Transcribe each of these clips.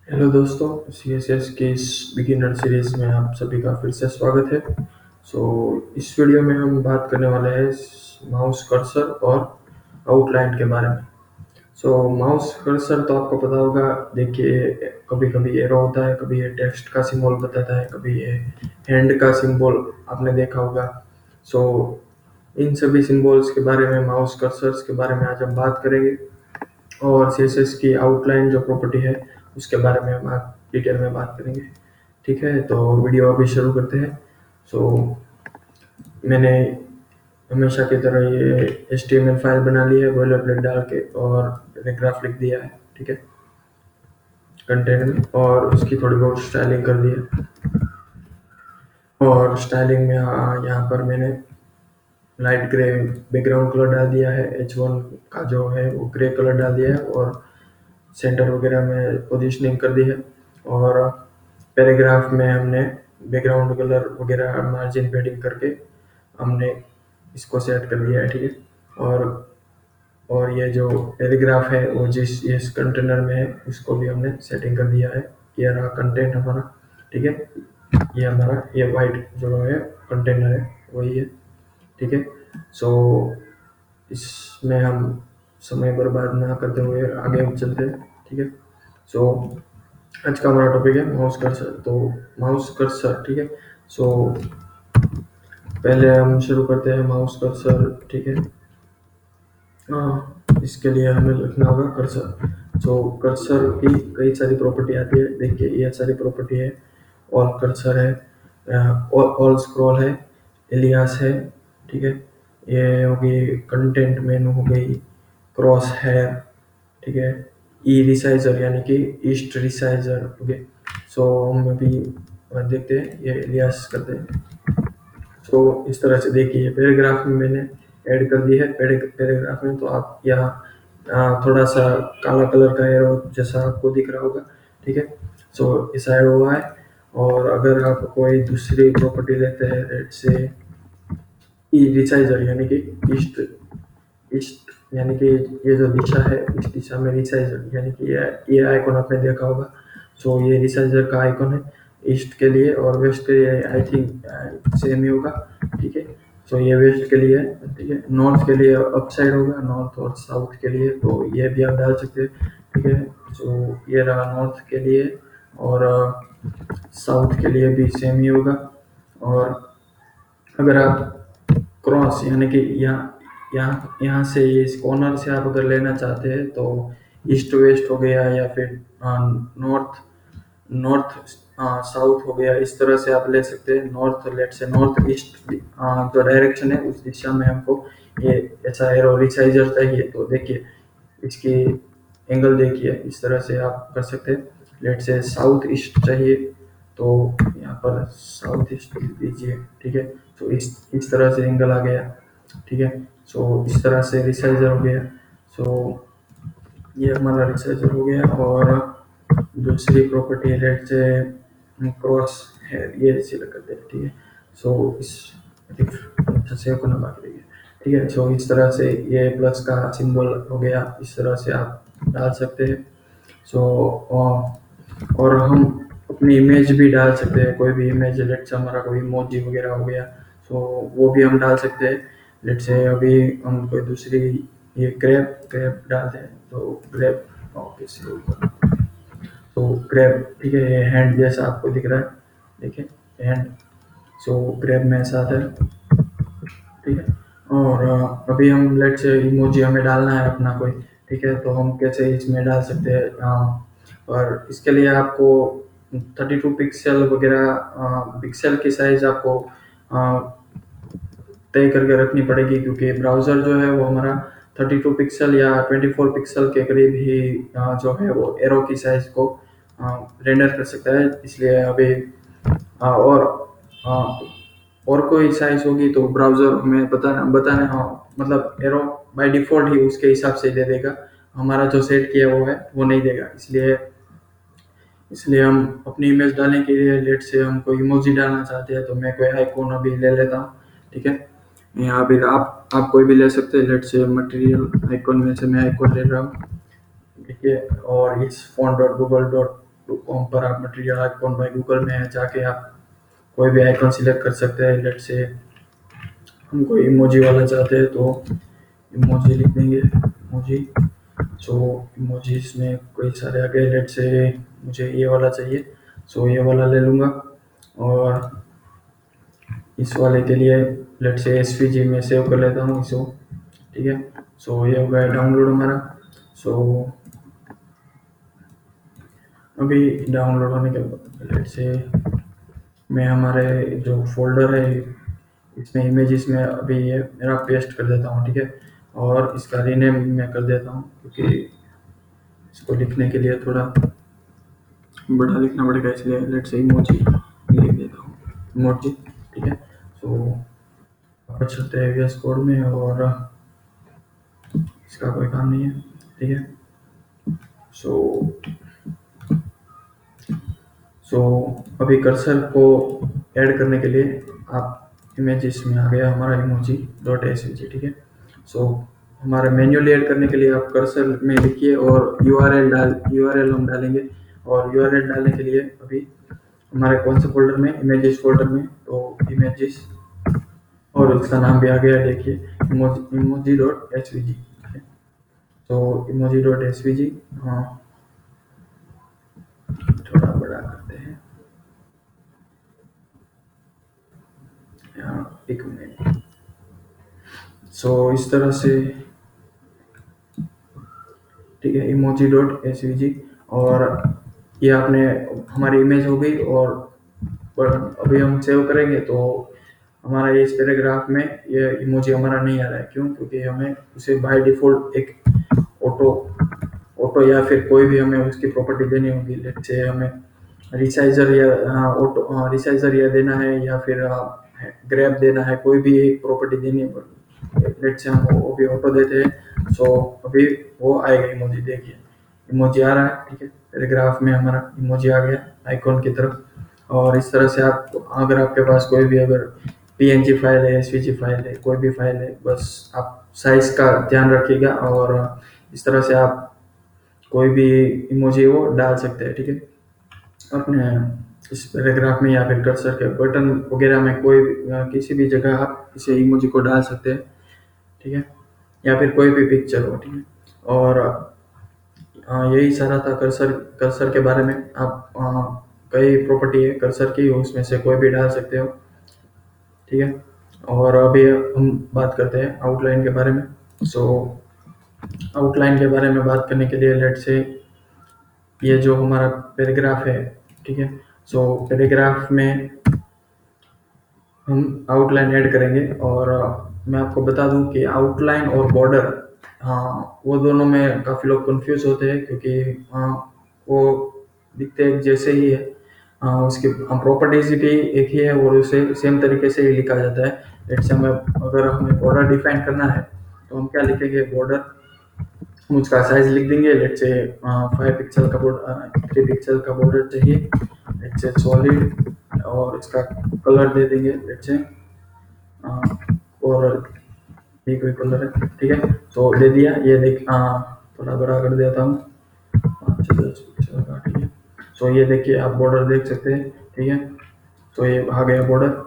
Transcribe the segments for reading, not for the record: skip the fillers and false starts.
Hello दोस्तों, CSS के इस बिगिनर सीरीज में आप सभी का फिर से स्वागत है। इस वीडियो में हम बात करने वाले हैं माउस कर्सर और आउटलाइन के बारे में। माउस कर्सर तो आपको पता होगा। देखिए, कभी कभी एरो होता है, कभी ये टेक्स्ट का सिंबल बताता है, कभी ये हैंड का सिंबल आपने देखा होगा। सो इन सभी सिंबल्स के बारे में, माउस कर्सर्स के बारे में आज हम बात करेंगे। और CSS की आउटलाइन जो प्रॉपर्टी है उसके बारे में हम डिटेल में बात करेंगे। ठीक है, तो वीडियो अभी शुरू करते हैं। सो मैंने हमेशा की तरह ये HTML फाइल बना ली है बॉयलर प्लेट डाल के, और पैराग्राफ लिख दिया है। ठीक है, कंटेंट में, और उसकी थोड़ी बहुत स्टाइलिंग कर दी है। और स्टाइलिंग में यहाँ पर मैंने लाइट ग्रे बैकग्राउंड कलर डाल दिया है, H1 का जो है वो ग्रे कलर डाल दिया है, और सेंटर वगैरह में पोजीशनिंग कर दी है। और पैराग्राफ में हमने बैकग्राउंड कलर वगैरह मार्जिन पेडिंग करके हमने इसको सेट कर दिया है। ठीक है, और ये जो पैराग्राफ है वो इस कंटेनर में है, उसको भी हमने सेटिंग कर दिया है। ये रहा कंटेंट हमारा। ठीक है, ये हमारा ये वाइट जो है कंटेनर है वही है। ठीक है, सो इसमें हम समय बर्बाद ना करते हुए आगे चलते हैं। ठीक है, सो आज का हमारा टॉपिक है माउस कर्सर। तो माउस कर्सर, ठीक है। सो पहले हम शुरू करते हैं माउस कर्सर। ठीक है, इसके लिए हमें लिखना होगा कर्सर। कर्सर की कई सारी प्रॉपर्टी आती है। देखिए, ये सारी प्रॉपर्टी है। ऑल कर्सर है, ऑल स्क्रॉल है, एलियास है। ठीक है, ये होगी कंटेंट मेनू हो गई, क्रॉस हेयर। ठीक है, ई रिसाइजर यानी कि ईस्ट रिसाइजर हो गए। हम अभी देखते हैं, ये एलियास करते हैं। इस तरह से देखिए, पैराग्राफ में मैंने ऐड कर दी है। पैराग्राफ में तो आप यहाँ थोड़ा सा काला कलर का एरो जैसा आपको दिख रहा होगा। ठीक है, ऐसा ऐड हुआ है। और अगर आप कोई दूसरी प्रॉपर्टी लेते हैं, जैसे ई रिसाइजर यानी कि ईस्ट ईस्ट यानी कि ये जो दिशा है, इस दिशा में रिसाइजर यानी कि ये आइकॉन आपने देखा होगा। ये रिसाइजर का आइकॉन है ईस्ट के लिए, और वेस्ट के लिए आई थिंक सेम ही होगा। ठीक है, ये वेस्ट के लिए है। ठीक है, नॉर्थ के लिए अप साइड होगा, नॉर्थ और साउथ के लिए तो ये भी आप डाल सकते हैं। ठीक है, ये रहा नॉर्थ के लिए, और साउथ के लिए भी सेम ही होगा। और अगर आप क्रॉस यानी कि यहाँ यहाँ से इस कॉर्नर से आप अगर लेना चाहते हैं तो ईस्ट वेस्ट हो गया, या फिर नॉर्थ नॉर्थ साउथ हो गया। इस तरह से आप ले सकते हैं। नॉर्थ लेट से नॉर्थ ईस्ट जो डायरेक्शन है उस दिशा में हमको ये ऐसा एरो रिसाइजर चाहिए। तो देखिए, इसकी एंगल देखिए, इस तरह से आप कर सकते हैं। लेट से साउथ ईस्ट चाहिए तो यहाँ पर साउथ ईस्ट दीजिए। ठीक है, इस तरह से एंगल आ गया। ठीक है, इस तरह से रिसाइजर हो गया। ये हमारा रिसाइजर हो गया। और दूसरी प्रॉपर्टी लेट से क्रॉस है, ये सिलेक्ट करते हैं। ठीक है, इस अच्छा से को बाकी रही है। ठीक है, इस तरह से ये प्लस का सिंबल हो गया, इस तरह से आप डाल सकते हैं। और हम अपनी इमेज भी डाल सकते हैं। कोई भी इमेज, लेट से हमारा कोई इमोजी वगैरह हो गया, वो भी हम डाल सकते हैं। लेट से अभी हम कोई दूसरी ये ग्रेप डालते हैं, तो ग्रेप ओके से ऊपर, ग्रेप। ठीक है, ये हैंड जैसा आपको दिख रहा है, देखिए हैंड। ग्रेप में साथ है। ठीक है, और अभी हम लेट से इमोजी हमें डालना है अपना कोई। ठीक है, तो हम कैसे इसमें डाल सकते हैं। और इसके लिए आपको 32 पिक्सल वगैरह पिक्सल की साइज आपको तय करके रखनी पड़ेगी, क्योंकि ब्राउज़र जो है वो हमारा 32 पिक्सल या 24 पिक्सल के करीब ही जो है वो एरो की साइज को रेंडर कर सकता है। इसलिए अभी आ, और कोई साइज होगी तो ब्राउज़र हमें बताना मतलब एरो बाय डिफ़ॉल्ट ही उसके हिसाब से दे देगा। हमारा जो सेट किया वो है वो नहीं देगा। इसलिए हम अपनी इमेज डालने के लिए, लेट से हम कोई इमोजी डालना चाहते हैं तो मैं कोई आइकॉन अभी ले लेता हूँ। ठीक है, यहाँ भी आप कोई भी ले सकते हैं। लेट से मटेरियल आइकॉन में से मैं आइकॉन ले रहा हूँ। ठीक है, और इस font.google होम पर आप मटेरियल आइकॉन बाय गूगल में जाके आप कोई भी आइकॉन सिलेक्ट कर सकते हैं। लेट से हम कोई इमोजी वाला चाहते हैं तो इमोजी लिख देंगे, इमोजी। सो इमोजीज में कई सारे आ गए। लेट से मुझे ये वाला चाहिए, सो ये वाला ले लूँगा। और इस वाले के लिए लेट से एसवीजी में सेव कर लेता हूँ इसको, ठीक है। सो ये हो गया डाउनलोड हमारा। सो अभी डाउनलोड होने के बाद लेट से मैं हमारे जो फोल्डर है इसमें इमेजेस में अभी ये मेरा पेस्ट कर देता हूँ, ठीक है। और इसका रीनेम मैं कर देता हूँ क्योंकि इसको लिखने के लिए थोड़ा बड़ा लिखना पड़ेगा, इसलिए लेट से इमोजी लिख देता हूँ, इमोजी, ठीक है। सो वापस चलते हैं वीएस कोड में और इसका कोई काम नहीं है, ठीक है। सो सो अभी कर्सर को ऐड करने के लिए आप इमेजेस में आ गया हमारा इमोजी डॉट एसवीजी, ठीक है। सो हमारा मैन्युअली ऐड करने के लिए आप कर्सर में लिखिए और यूआरएल हम डालेंगे। और यूआरएल डालने के लिए अभी हमारे कौन से फोल्डर में, इमेजेस फोल्डर में, तो इमेजेस और उसका नाम भी आ गया, देखिए इमोजी डॉट एसवीजी, ठीक है। तो इमोजी डॉट एसवीजी, हाँ थोड़ा बड़ा करते हैं यहाँ, एक मिनट। सो इस तरह से, ठीक है, इमोजी डॉट एसवीजी। और ये आपने हमारी इमेज हो गई। और अभी हम सेव करेंगे तो हमारा ये इस पैराग्राफ में ये इमोजी हमारा नहीं आ रहा है, क्यों? क्योंकि हमें उसे बाय डिफॉल्ट एक ऑटो ऑटो या फिर कोई भी हमें उसकी प्रॉपर्टी देनी होगी। लेट से हमें रिसाइजर या ऑटो रिसाइजर या देना है या फिर ग्रैब देना है, कोई भी एक प्रॉपर्टी देनी होगी। लेट से हम वो भी ऑटो देते हैं। सो अभी वो आएगा इमोजी, देखिए इमोजी आ रहा है, ठीक है। पैराग्राफ में हमारा इमोजी आ गया आइकॉन की तरफ। और इस तरह से आप, अगर आपके पास कोई भी अगर पीएनजी फाइल है, एसवीजी फाइल है, कोई भी फाइल है, बस आप साइज का ध्यान रखिएगा और इस तरह से आप कोई भी इमोजी वो डाल सकते हैं, ठीक है। अपने इस पैराग्राफ में या फिर कर्सर के बटन वगैरह में कोई किसी भी जगह आप इसे इमोजी को डाल सकते हैं, ठीक है। या फिर कोई भी पिक्चर हो, ठीक है। और यही सारा था कर्सर कर्सर के बारे में। आप कई प्रॉपर्टी है कर्सर की, उसमें से कोई भी डाल सकते हो, ठीक है। और अभी हम बात करते हैं आउटलाइन के बारे में। सो आउटलाइन के बारे में बात करने के लिए लेट से ये जो हमारा पैराग्राफ है, ठीक है। सो पैराग्राफ में हम आउटलाइन ऐड करेंगे। और मैं आपको बता दूं कि आउटलाइन और बॉर्डर, हाँ वो दोनों में काफ़ी लोग कंफ्यूज होते हैं क्योंकि वो दिखते एक जैसे ही है। उसकी प्रॉपर्टीज भी एक ही है और उसे सेम तरीके से ही लिखा जाता है। जैसे हमें अगर हमें बॉर्डर डिफाइन करना है तो हम क्या लिखेंगे, बॉर्डर, हम उसका साइज लिख देंगे। लेट से 5 पिक्सल का बॉर्डर, 3 पिक्सल का बॉर्डर चाहिए, लेट से सॉलिड। और इसका कलर दे देंगे लेट से, और ये कोई कलर है, ठीक है। तो दे दिया, ये देख थोड़ा बड़ा कर देता हूँ, 5 से 10 पिक्सल का, ठीक है। सो ये देखिए आप बॉर्डर देख सकते हैं, ठीक है। तो ये आ गया बॉर्डर।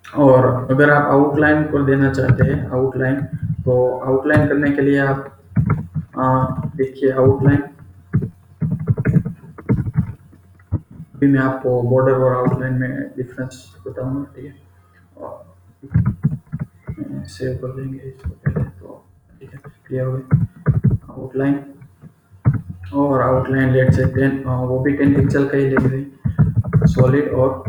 और अगर आप आउटलाइन को देना चाहते हैं आउटलाइन, तो आउटलाइन करने के लिए आप देखिए आउटलाइन, अभी मैं आपको बॉर्डर और आउटलाइन में डिफरेंस बताऊंगा, ठीक है। और सेव कर देंगे इसको पहले, तो ठीक है, क्लियर हो गया आउटलाइन। और आउटलाइन लेट से 10, वो भी 10 पिक्सल का ही लेंगे सॉलिड। और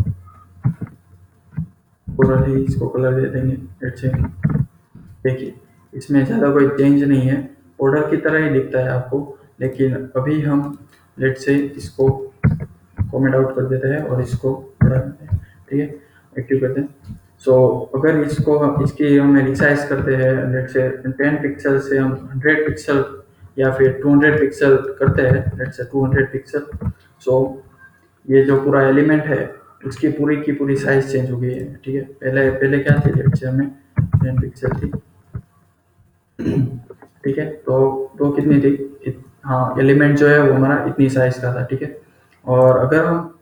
पूरा ही इसको कलर दे देंगे लेट से। देखिए इसमें ज़्यादा कोई चेंज नहीं है, ऑर्डर की तरह ही दिखता है आपको। लेकिन अभी हम लेट से इसको कमेंट आउट कर देते हैं और इसको बड़ा करते हैं, ठीक है, एक्टिव करते हैं। सो अगर इसको इसकी हम रिसाइज करते हैं लेट से 10 पिक्सल से हम 100 पिक्सल या फिर 200 पिक्सल करते हैं, लेट से 200 पिक्सल। सो ये जो पूरा एलिमेंट है उसकी पूरी की पूरी साइज चेंज हो गई है, ठीक है। पहले पहले क्या थी, लेट से हमें 10 पिक्सल थी, ठीक है। तो कितनी थी, हाँ एलिमेंट जो है वो हमारा इतनी साइज का था, ठीक है। और अगर हम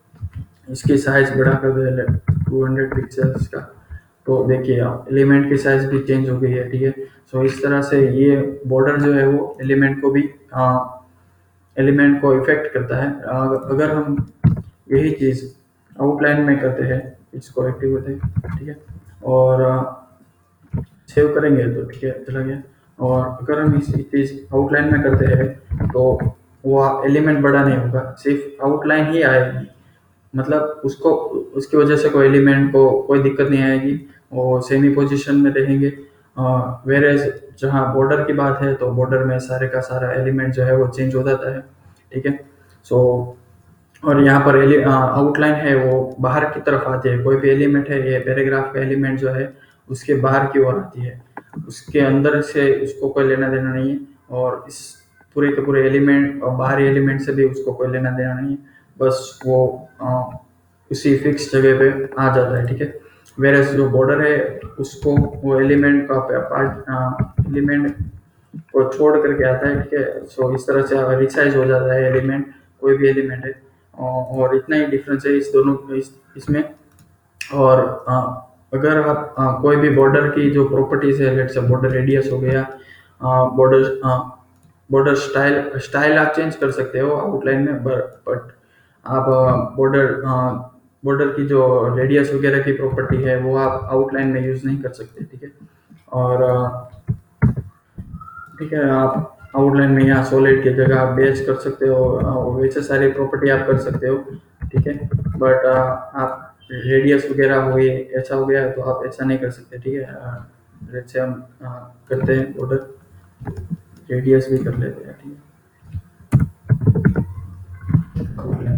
इसकी साइज बढ़ा कर दे 200 पिक्सल्स का, तो देखिए आप एलिमेंट की साइज भी चेंज हो गई है, ठीक है। सो इस तरह से ये बॉर्डर जो है वो एलिमेंट को इफेक्ट करता है। अगर हम यही चीज़ आउटलाइन में करते हैं, इसको एक्टिव करते हैं, ठीक है, और सेव करेंगे तो ठीक है चला गया। और अगर हम इस चीज़ आउटलाइन में करते हैं तो वो एलिमेंट बड़ा नहीं होगा, सिर्फ आउटलाइन ही आएगी। मतलब उसको उसकी वजह से कोई एलिमेंट को कोई दिक्कत नहीं आएगी, वो सेमी पोजीशन में रहेंगे। वेरेज जहाँ बॉर्डर की बात है तो बॉर्डर में सारे का सारा एलिमेंट जो है वो चेंज हो जाता है, ठीक है। सो और यहाँ पर आउटलाइन है वो बाहर की तरफ आती है। कोई भी एलिमेंट है, ये पैराग्राफ का एलिमेंट जो है उसके बाहर की ओर आती है, उसके अंदर से उसको कोई लेना देना नहीं है। और इस पूरे के पूरे एलिमेंट और बाहरी एलिमेंट से भी उसको कोई लेना देना नहीं है, बस वो उसी फिक्स जगह पे आ जाता है, ठीक है। वेरस जो बॉर्डर है उसको वो एलिमेंट का पार्ट एलिमेंट को छोड़ करके आता है, ठीक है। सो इस तरह से रिसाइज हो जाता है एलिमेंट, कोई भी एलिमेंट है। और इतना ही डिफरेंस है इस दोनों इसमें। और अगर आप कोई भी बॉर्डर की जो प्रॉपर्टीज है, लेट्स से बॉर्डर रेडियस हो गया, बॉर्डर बॉर्डर स्टाइल स्टाइल आप चेंज कर सकते हो आउटलाइन में, बट आप बॉर्डर की जो रेडियस वगैरह की प्रॉपर्टी है वो आप आउटलाइन में यूज नहीं कर सकते, ठीक है। और ठीक है, आप आउटलाइन में यहाँ सॉलिड की जगह आप बेच कर सकते हो, वैसे सारी प्रॉपर्टी आप कर सकते हो, ठीक है। बट आप रेडियस वगैरह हो गए, ऐसा हो गया तो आप ऐसा नहीं कर सकते, ठीक है। जैसे हम करते हैं बॉर्डर रेडियस भी कर लेते हैं, ठीक है।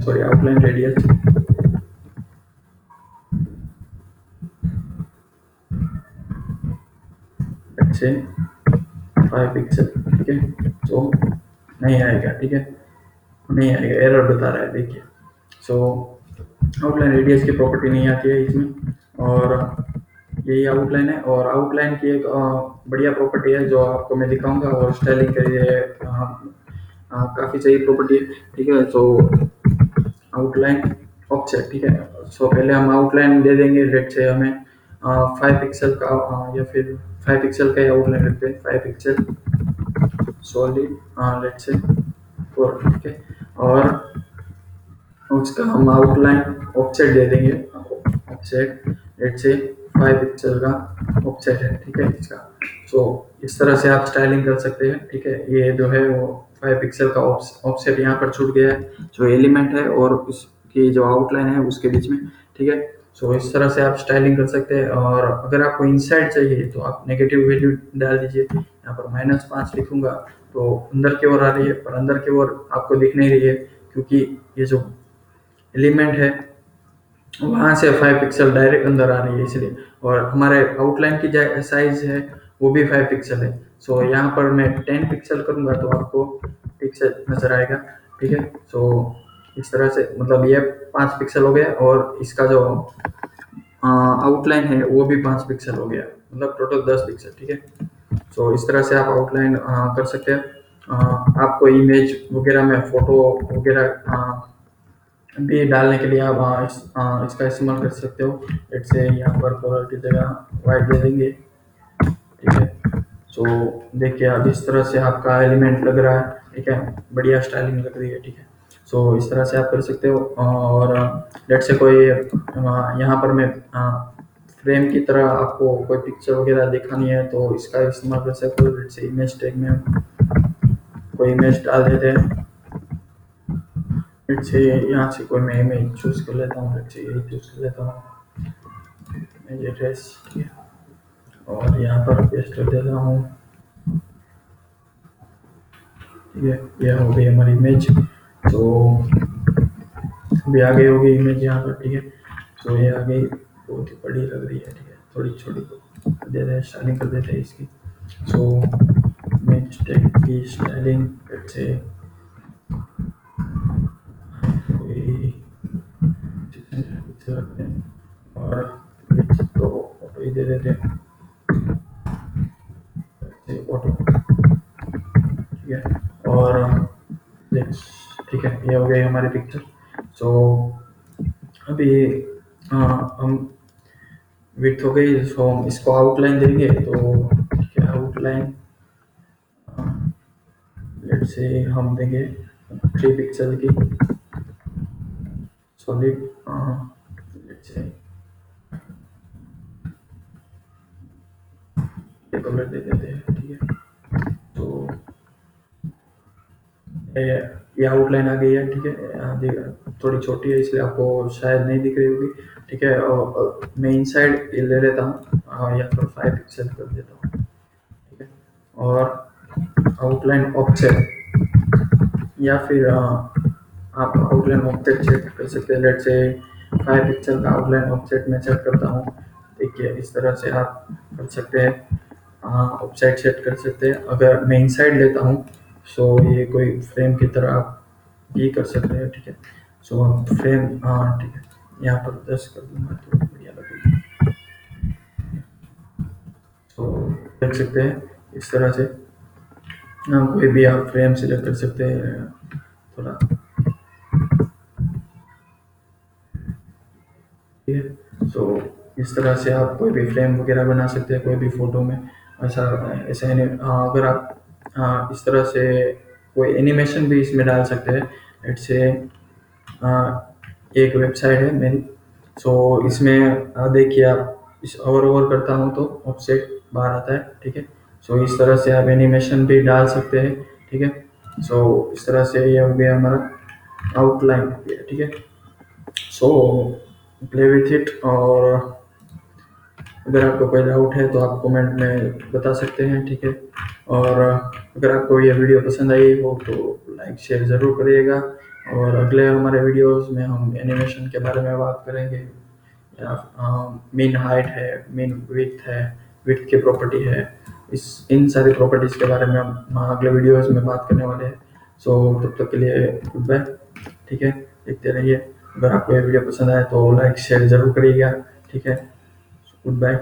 सॉरी, आउटलाइन रेडियस अच्छे 5 पिक्सल, ठीक है। तो नहीं आएगा, ठीक है, नहीं आएगा, एरर बता रहा है, देखिए। सो आउटलाइन रेडियस की प्रॉपर्टी नहीं आती है इसमें। और यही आउटलाइन है। और आउटलाइन की एक बढ़िया प्रॉपर्टी है जो आपको मैं दिखाऊंगा, और स्टाइलिंग के लिए काफ़ी सही प्रॉपर्टी है, ठीक है। तो आउटलाइन ऑफसेट, ठीक है। सो पहले हम आउटलाइन दे देंगे, लेट से हमें 5 पिक्सल का या फिर 5 पिक्सल का ही आउटलाइन रखते हैं, 5 पिक्सल सॉलिड, लेट से 4, ठीक है। और उसका हम आउटलाइन ऑफसेट दे देंगे, ऑफसेट लेट से 5 पिक्सल का ऑफसेट है, ठीक है इसका। सो इस तरह से आप स्टाइलिंग कर सकते हैं, ठीक है। ये जो है वो 5 पिक्सल का ऑफसेट यहाँ पर छूट गया है, जो एलिमेंट है और उसकी जो आउटलाइन है उसके बीच में, ठीक है। सो इस तरह से आप स्टाइलिंग कर सकते हैं। और अगर आपको इनसाइड चाहिए तो आप नेगेटिव वैल्यू डाल दीजिए, यहाँ पर -5 लिखूंगा तो अंदर की ओर आ रही है, पर अंदर की ओर आपको दिख नहीं रही है क्योंकि ये जो एलिमेंट है वहाँ से 5 पिक्सल डायरेक्ट अंदर आ रही है, इसलिए। और हमारे आउटलाइन की साइज है वो भी 5 पिक्सल है। सो यहाँ पर मैं 10 पिक्सल करूँगा तो आपको ठीक से नजर आएगा, ठीक है। सो इस तरह से मतलब ये 5 पिक्सल हो गया, और इसका जो आउटलाइन है वो भी 5 पिक्सल हो गया, मतलब टोटल 10 पिक्सल, ठीक है। सो इस तरह से आप आउटलाइन कर सकते हैं। आपको इमेज वगैरह में फोटो वगैरह भी डालने के लिए आप इसका इस्तेमाल कर सकते हो। जैसे यहाँ पर कलर की जगह वाइट दे देंगे, ठीक है। सो देखिए अब इस तरह से आपका एलिमेंट लग रहा है, ठीक है, बढ़िया स्टाइलिंग लग रही है, ठीक है। सो इस तरह से आप कर सकते हो। और लेट से कोई यहाँ पर मैं फ्रेम की तरह आपको कोई पिक्चर वगैरह दिखानी है तो इसका इस्तेमाल कर सकते हो। लेट से इमेज टैग में हम कोई इमेज डाल देते हैं, लेट्स से यहाँ से कोई मैं इमेज चूज कर लेता हूँ, लेट्स से यही चूज कर लेता हूँ, इमेज एड्रेस, ठीक है। और यहाँ पर पेस्ट कर देता हूँ, ठीक है। यह हो गई हमारी इमेज। तो अभी आ गई होगी इमेज यहाँ पर, ठीक है। तो ये आ गई, बहुत ही बड़ी लग रही है, ठीक है, थोड़ी छोटी कर देते हैं, स्टाइलिंग कर देते हैं इसकी। सो इमेज टैग की स्टाइलिंग, लेट्स से कोई रखते हैं, और तो ऑटो ही दे देते हैं, ऑटो, ठीक है। और ठीक है, ये हो गई हमारी पिक्चर। सो अभी हम विड्थ हो गई, सो हम इसको आउटलाइन देंगे। तो ठीक है, आउटलाइन लेट्स से हम देंगे 3 पिक्सल की सॉलिड, लेट्स से ये कलर दे देते हैं। ठीक है, तो ये आउटलाइन आ गई है। ठीक है, थोड़ी छोटी है इसलिए आपको शायद नहीं दिख रही होगी। ठीक है, और मैं इनसाइड ले लेता हूँ, या फिर 5 पिक्सल कर देता हूँ। ठीक है, और आउटलाइन ऑफसेट, या फिर आप आउटलाइन ऑफसेट सेट कर सकते हैं। लेट से 5 पिक्सल का आउटलाइन ऑफसेट मैं सेट करता हूँ। देखिए, इस तरह से आप कर सकते हैं, ऑफसेट सेट कर सकते हैं। अगर मैं इनसाइड लेता हूँ, सो ये कोई फ्रेम की तरह आप ये कर सकते हैं। ठीक है, सो आप फ्रेम, ठीक है, यहाँ पर 10 कर दूंगा तो बढ़िया लगेगी। तो देख सकते हैं इस तरह से कोई भी आप फ्रेम सिलेक्ट कर सकते हैं थोड़ा। ठीक है, सो इस तरह से आप कोई भी फ्रेम वगैरह बना सकते हैं कोई भी फोटो में। ऐसा ऐसा अगर आप इस तरह से कोई एनिमेशन भी इसमें डाल सकते हैं। लेट्स से एक वेबसाइट है मेरी, सो इसमें देखिए, आप इस ओवर करता हूँ तो ऑफसेट बाहर आता है। ठीक है, सो इस तरह से आप एनिमेशन भी डाल सकते हैं। ठीक है, सो इस तरह से ये हो गया हमारा आउटलाइन हो गया। ठीक है, सो प्ले विथ इट। और अगर आपको कोई डाउट है तो आप कमेंट में बता सकते हैं। ठीक है, और अगर आपको ये वीडियो पसंद आई हो तो लाइक शेयर ज़रूर करिएगा। और अगले हमारे वीडियोस में हम एनिमेशन के बारे में बात करेंगे, या मीन हाइट है, मीन विड्थ है, विड्थ की प्रॉपर्टी है, इस इन सारी प्रॉपर्टीज़ के बारे में हम अगले वीडियोस में बात करने वाले हैं। सो तब तक के लिए गुड बाय। ठीक है, देखते रहिए। अगर आपको ये वीडियो पसंद आए तो लाइक शेयर ज़रूर करिएगा। ठीक है, गुड बाय।